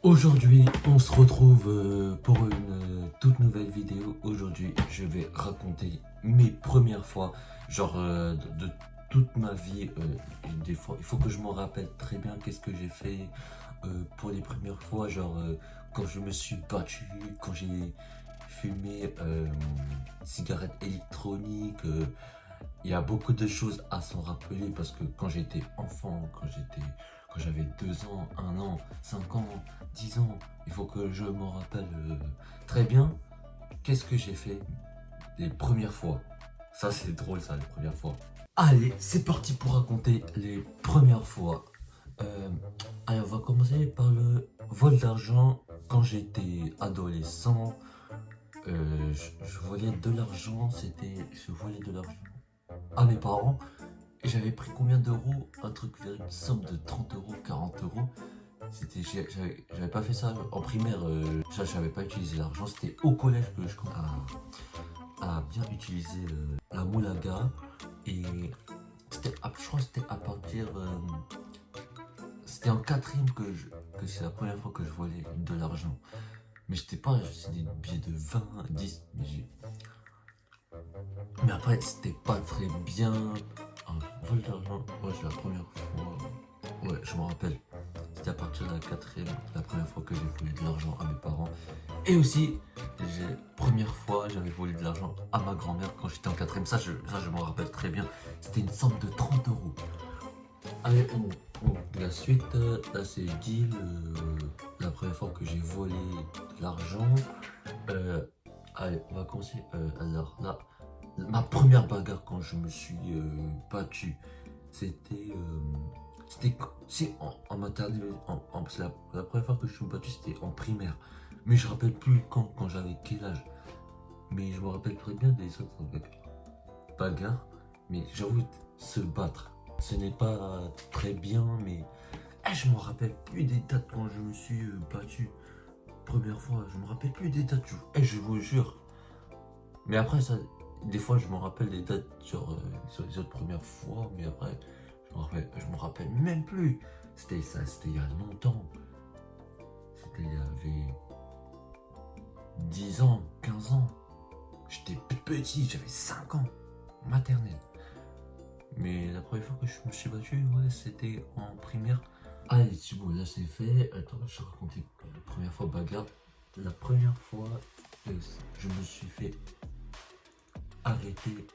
Aujourd'hui, on se retrouve pour une toute nouvelle vidéo. Aujourd'hui, je vais raconter mes premières fois, de toute ma vie. Des fois, il faut que je m'en rappelle très bien qu'est-ce que j'ai fait pour les premières fois, quand je me suis battu, quand j'ai fumé cigarette électronique. Il y a beaucoup de choses à s'en rappeler parce que quand j'étais enfant, quand j'avais 2 ans, 1 an, 5 ans, 10 ans, il faut que je m'en rappelle très bien qu'est-ce que j'ai fait les premières fois. Ça, c'est drôle, ça, les premières fois. Allez, c'est parti pour raconter les premières fois. Euh, allez, on va commencer par le vol d'argent. Quand j'étais adolescent, je volais de l'argent, je volais de l'argent à mes parents. Et j'avais pris combien d'euros? Un truc vers une somme de 30 euros, 40 euros. J'avais pas fait ça en primaire. J'avais pas utilisé l'argent. C'était au collège que je commençais à bien utiliser la moulaga. Et je crois que c'était à partir. C'était en quatrième que c'est la première fois que je volais de l'argent. Mais c'est des billets de 20, 10. Mais après, c'était pas très bien. Un vol d'argent, ouais, c'est la première fois. Ouais, je me rappelle. C'était à partir de la quatrième, la première fois que j'ai volé de l'argent à mes parents. Et aussi, première fois, j'avais volé de l'argent à ma grand-mère quand j'étais en quatrième. Ça, je m'en rappelle très bien. C'était une somme de 30 euros. Allez, la suite, là c'est dit, la première fois que j'ai volé de l'argent. Allez, on va commencer. Alors là, ma première bagarre quand je me suis battu, c'était c'est en maternelle. C'est la première fois que je me suis battu, c'était en primaire. Mais je me rappelle plus quand j'avais quel âge. Mais je me rappelle très bien des autres bagarres. Mais j'avoue, se battre, ce n'est pas très bien. Mais je me rappelle plus des dates quand je me suis battu. Première fois, je me rappelle plus des dates. Je vous jure. Mais après, ça, des fois, je me rappelle des dates sur les autres premières fois, mais après, je me rappelle même plus. C'était il y a longtemps. Il y avait 10 ans, 15 ans. J'étais petit, j'avais 5 ans, maternelle. Mais la première fois que je me suis battu, ouais, c'était en primaire. Allez, c'est bon, là c'est fait. Attends, je vais raconter la première fois bagarre. La première fois, je me suis fait arrêté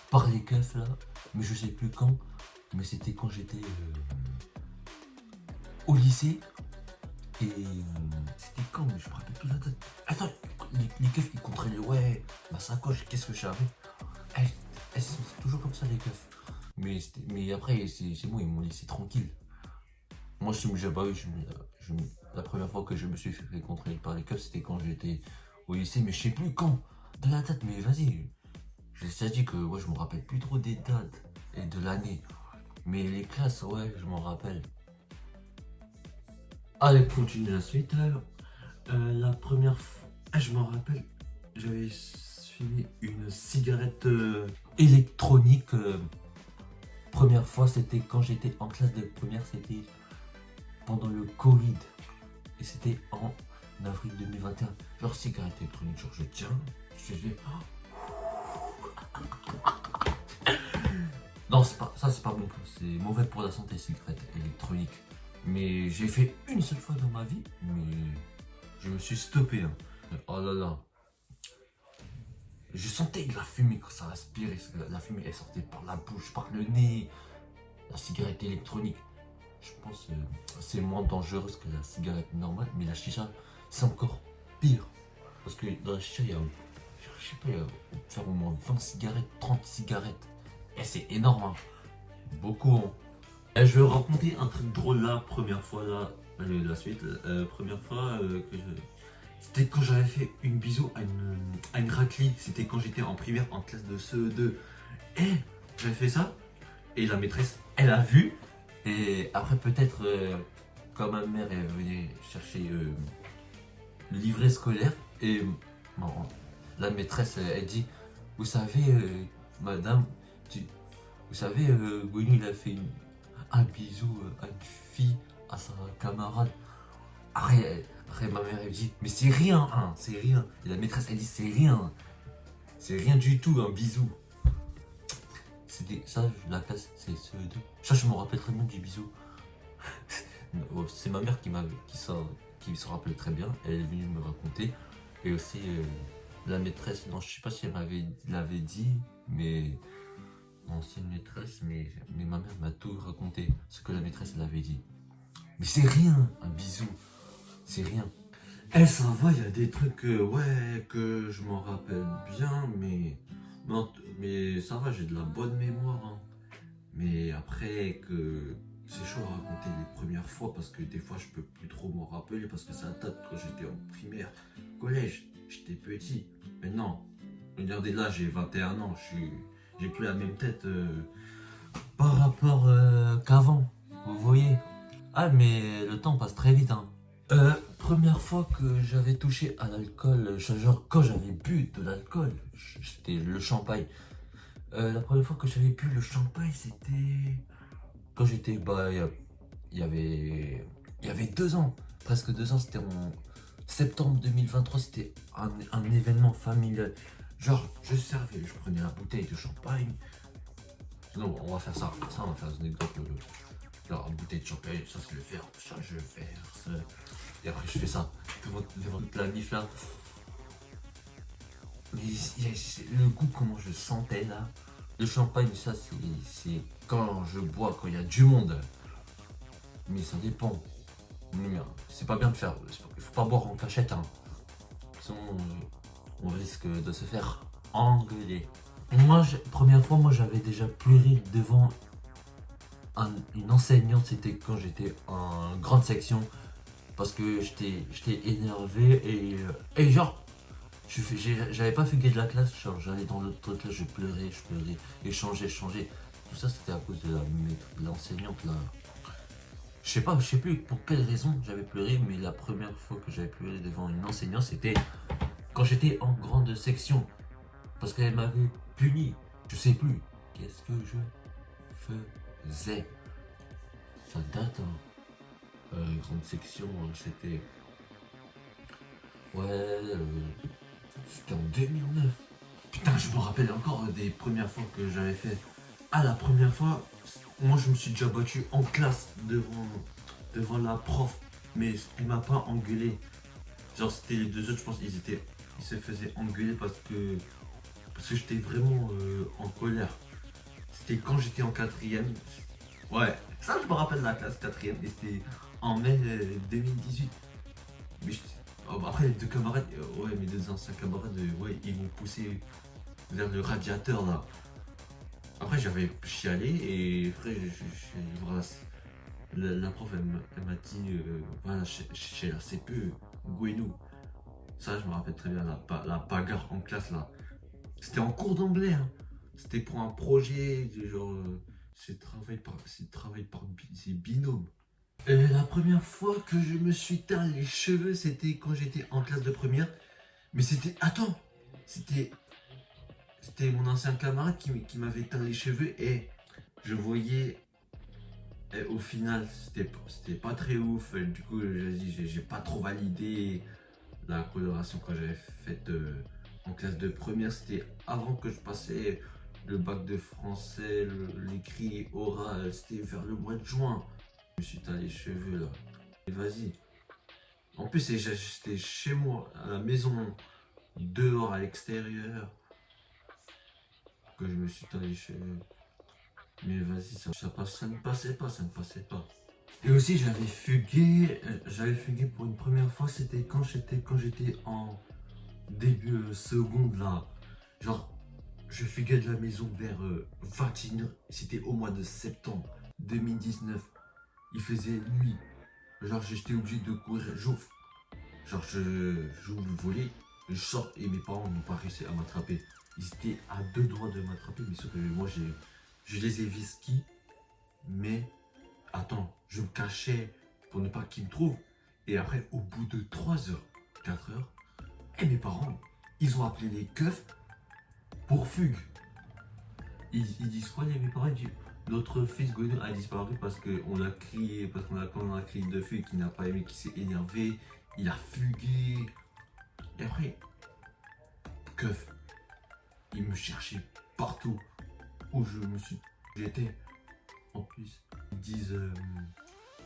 par les keufs là, mais je sais plus quand, mais c'était quand j'étais au lycée. Et c'était quand, mais je me rappelle plus la date. Attends, les keufs ils contrôlaient, ouais, ma sacoche, qu'est-ce que j'avais. Elles sont toujours comme ça les keufs. Mais après, c'est bon, ils m'ont laissé tranquille. Moi, j'ai pas eu, la première fois que je me suis fait contrôler par les keufs, c'était quand j'étais au lycée, mais je sais plus quand. De la date, mais vas-y. Je t'ai dit que ouais, je me rappelle plus trop des dates et de l'année. Mais les classes, ouais, je m'en rappelle. Allez, continue la suite. La première fois, je m'en rappelle, j'avais fumé une cigarette électronique. Première fois, c'était quand j'étais en classe de première, c'était pendant le Covid. Et c'était en avril 2021. Genre cigarette électronique, genre je tiens, je fais... Non, c'est pas bon, c'est mauvais pour la santé, cigarette électronique. Mais j'ai fait une seule fois dans ma vie, mais je me suis stoppé. Hein. Oh là là. Je sentais de la fumée quand ça respirait. La fumée, elle sortait par la bouche, par le nez. La cigarette électronique, je pense que c'est moins dangereuse que la cigarette normale, mais la chicha, c'est encore pire. Parce que dans la chicha, je sais pas, il y a faire au moins 20 cigarettes, 30 cigarettes. Et c'est énorme, hein. Beaucoup. Hein. Et je vais raconter un truc drôle là, première fois là, la suite. Première fois c'était quand j'avais fait une bisou à une raclie. C'était quand j'étais en primaire, en classe de CE2. Et j'avais fait ça. Et la maîtresse, elle a vu. Et après, peut-être, quand ma mère est venue chercher le livret scolaire, et bon, la maîtresse, elle dit, vous savez, madame, vous savez, Gwenny, il a fait un bisou à une fille, à sa camarade. Après, ma mère, elle me dit, mais c'est rien, hein, c'est rien. Et la maîtresse, elle dit, c'est rien. C'est rien du tout, un bisou. C'était ça, la classe, c'est CE2. Ça, je me rappelle très bien du bisou. C'est ma mère qui se rappelait très bien. Elle est venue me raconter. Et aussi, la maîtresse, non, je sais pas si elle l'avait dit, mais l'ancienne maîtresse, mais ma mère m'a tout raconté, ce que la maîtresse elle avait dit. Mais c'est rien, un bisou, c'est rien. Eh, ça va, il y a des trucs, ouais, que je m'en rappelle bien, non, mais ça va, j'ai de la bonne mémoire, hein. Mais après, que c'est chaud à raconter les premières fois, parce que des fois, je peux plus trop m'en rappeler, parce que ça date quand j'étais en primaire, collège, j'étais petit. Maintenant, regardez là, j'ai 21 ans, j'ai plus la même tête par rapport qu'avant, vous voyez. Ah, mais le temps passe très vite, hein. Première fois que j'avais touché à l'alcool, genre quand j'avais bu de l'alcool, c'était le champagne. La première fois que j'avais bu le champagne, c'était quand j'étais, il y avait 2 ans, presque 2 ans, c'était en septembre 2023, c'était un événement familial. Genre, je servais, je prenais la bouteille de champagne. Non, on va faire ça, on va faire une anecdote. Genre, une bouteille de champagne, ça c'est le verre, ça je verse. Et après, je fais ça devant toute la mif là. Mais le goût, comment je sentais là. Le champagne, ça c'est quand je bois, quand il y a du monde. Mais ça dépend. C'est pas bien de faire. Il faut pas boire en cachette, hein. Sinon, on risque de se faire engueuler. Moi, première fois, moi j'avais déjà pleuré devant une enseignante. C'était quand j'étais en grande section. Parce que j'étais énervé et genre, j'avais pas fugué de la classe. Genre, j'allais dans l'autre classe, je pleurais, et changeais. Tout ça, c'était à cause de l'enseignante là. Je sais plus pour quelle raison j'avais pleuré, mais la première fois que j'avais pleuré devant une enseignante, c'était quand j'étais en grande section. Parce qu'elle m'avait puni. Je sais plus. Qu'est-ce que je faisais? Ça date, hein. Grande section, c'était... Ouais, c'était en 2009. Putain, je me rappelle encore des premières fois que j'avais fait. Ah, la première fois, moi je me suis déjà battu en classe devant la prof, mais il m'a pas engueulé. Genre c'était les deux autres, je pense ils se faisaient engueuler parce que j'étais vraiment en colère. C'était quand j'étais en quatrième. Ouais, ça je me rappelle de la classe quatrième et c'était en mai 2018. Mais après les deux camarades, ouais, mes deux anciens camarades, ouais, ils m'ont poussé vers le radiateur là. Après j'avais chialé et après voilà, la prof elle m'a dit voilà, chez la CPE, Gwenou. Ça je me rappelle très bien, la bagarre en classe là. C'était en cours d'anglais, hein. C'était pour un projet, genre c'est binôme. La première fois que je me suis teint les cheveux, c'était quand j'étais en classe de première. Mais c'était... Attends. C'était mon ancien camarade qui m'avait teint les cheveux et je voyais... Et au final, c'était pas très ouf. Du coup, j'ai pas trop validé la coloration quand j'avais faite en classe de première. C'était avant que je passais le bac de français, l'écrit oral. C'était vers le mois de juin. Je me suis teint les cheveux là. Et vas-y. En plus, j'étais chez moi, à la maison, dehors, à l'extérieur, que je me suis teint les cheveux. Mais vas-y, ça ne passait pas. Et aussi, j'avais fugué pour une première fois, c'était quand j'étais en début seconde là. Genre, je fuguais de la maison vers 21h, c'était au mois de septembre 2019. Il faisait nuit. Genre, j'étais obligé de courir. J'ouvre le volet, je sors et mes parents n'ont pas réussi à m'attraper. Ils étaient à 2 doigts de m'attraper, mais sauf que moi, je les ai visquis. Mais attends, je me cachais pour ne pas qu'ils me trouvent. Et après, au bout de 3 heures, 4 heures, et mes parents, ils ont appelé les keufs pour fugue. Ils disent quoi, mes parents? Ils disent, Notre fils Gwenou a disparu parce qu'on a crié, parce qu'on a crié de feu et qu'il n'a pas aimé, qu'il s'est énervé, il a fugué. Et après, keuf, il me cherchait partout où j'étais. En plus, ils disent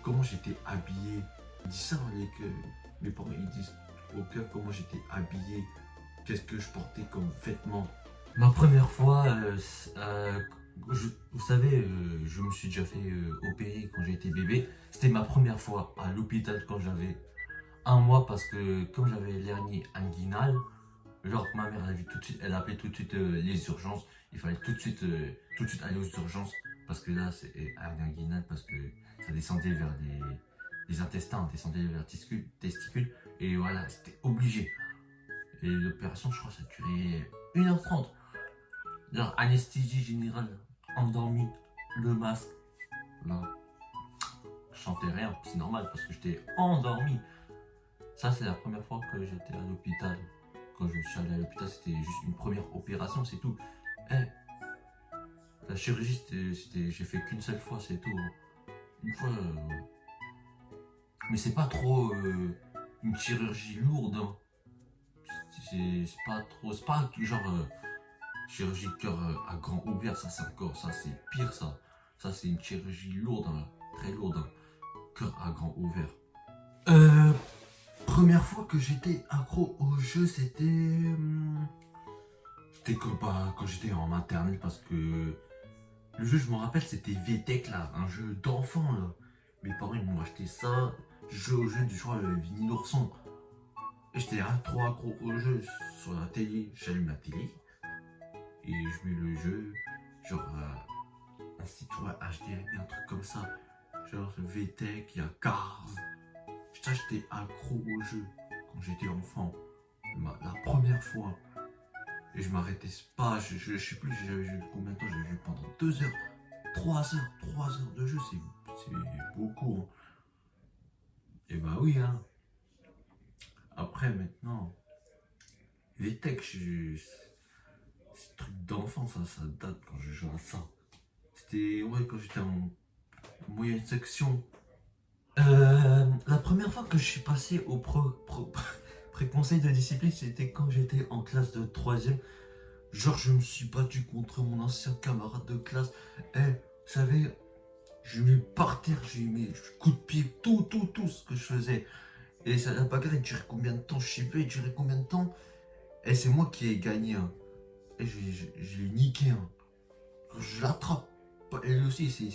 comment j'étais habillé. Ils disent ça, mes parents, ils disent au keuf comment j'étais habillé, qu'est-ce que je portais comme vêtements. Ma première fois, vous savez, je me suis déjà fait opérer quand j'étais bébé. C'était ma première fois à l'hôpital quand j'avais 1 mois parce que comme j'avais l'hernie inguinale, genre ma mère elle a vu tout de suite, elle a appelé tout de suite les urgences. Il fallait tout de suite aller aux urgences parce que là c'est hernie inguinale parce que ça descendait vers les intestins, descendait vers les testicules et voilà, c'était obligé. Et l'opération, je crois, ça a duré 1h30. Genre anesthésie générale, endormi, le masque. Là, je sentais rien, c'est normal parce que j'étais endormi. Ça, c'est la première fois que j'étais à l'hôpital. Quand je suis allé à l'hôpital, c'était juste une première opération, c'est tout. La chirurgie, j'ai fait qu'une seule fois, c'est tout. Une fois. Mais c'est pas trop une chirurgie lourde. Hein. C'est pas genre chirurgie de cœur à grand ouvert, ça c'est encore, ça c'est pire ça. Ça c'est une chirurgie lourde, hein, très lourde. Hein. Cœur à grand ouvert. Première fois que j'étais accro au jeu, c'était quand j'étais en maternelle parce que le jeu, je me rappelle, c'était VTech là, un jeu d'enfant là. Mes parents ils m'ont acheté ça, je jouais au jeu du choix le Vinny l'ourson. Et j'étais trop accro au jeu sur la télé, j'allume la télé et je mets le jeu, genre un site web HDMI, un truc comme ça, genre VTech, il y a Cars. J'étais accro au jeu quand j'étais enfant, la première fois. Et je m'arrêtais pas, je sais plus j'avais joué combien de temps, j'ai joué pendant 2 heures, 3 heures de jeu, c'est beaucoup. Hein. Et bah oui, hein. Après maintenant, VTech, c'est truc d'enfant, ça date quand je joue à ça. C'était quand j'étais en moyenne section. La première fois que je suis passé au pré-conseil de discipline, c'était quand j'étais en classe de 3ème. Genre, je me suis battu contre mon ancien camarade de classe. Vous savez, je lui ai mis par terre, je lui ai mis coup de pied, tout ce que je faisais. Et la bagarre, elle durait combien de temps? Je sais pas, elle durait combien de temps? Et c'est moi qui ai gagné. Hein. Et je l'ai niqué. Hein. Je l'attrape. Elle aussi,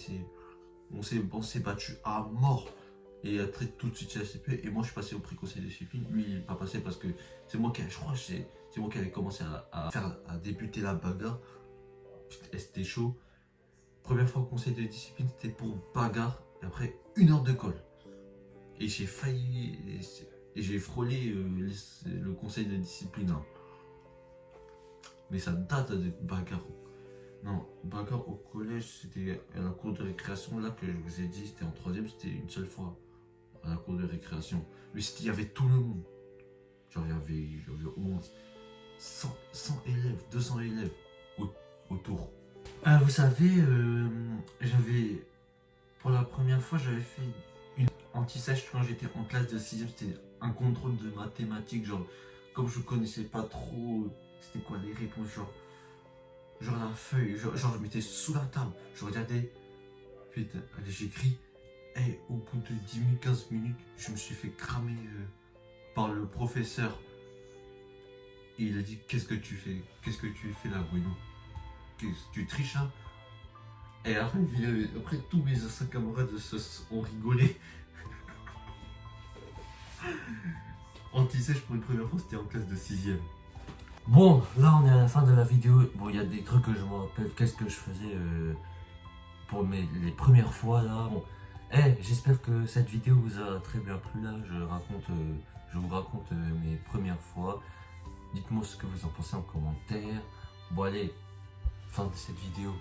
on s'est battu à mort. Et il a traité tout de suite la CP. Et moi, je suis passé au pré-conseil de discipline. Lui, il n'est pas passé parce que c'est moi qui, je crois, c'est moi qui avais commencé à débuter la bagarre. C'était chaud. Première fois au conseil de discipline, c'était pour bagarre. Et après, 1 heure de colle. Et j'ai failli. Et j'ai frôlé le conseil de discipline. Hein. Mais ça date de bagarre. Non, bagarre au collège, c'était à la cour de récréation. Là que je vous ai dit, c'était en 3ème, c'était une seule fois. À la cour de récréation. Mais il y avait tout le monde. Genre, il y avait au moins 100 élèves, 200 élèves autour. Vous savez, pour la première fois, j'avais fait une anti-sèche quand j'étais en classe de 6ème. C'était un contrôle de mathématiques. Genre, comme je connaissais pas trop, c'était quoi les réponses, genre la feuille, genre je mettais sous la table, je regardais, putain, allez, j'écris. Et au bout de 10 minutes, 15 minutes, je me suis fait cramer par le professeur. Et il a dit, qu'est-ce que tu fais là, Bruno? Tu triches, hein? Et après, tous mes anciens camarades ont rigolé. Anti-sèche pour une première fois, c'était en classe de 6ème. Bon, là on est à la fin de la vidéo. Bon, il y a des trucs que je me rappelle. Qu'est-ce que je faisais pour les premières fois là. Bon. J'espère que cette vidéo vous a très bien plu là. Je vous raconte mes premières fois. Dites-moi ce que vous en pensez en commentaire. Bon allez, fin de cette vidéo.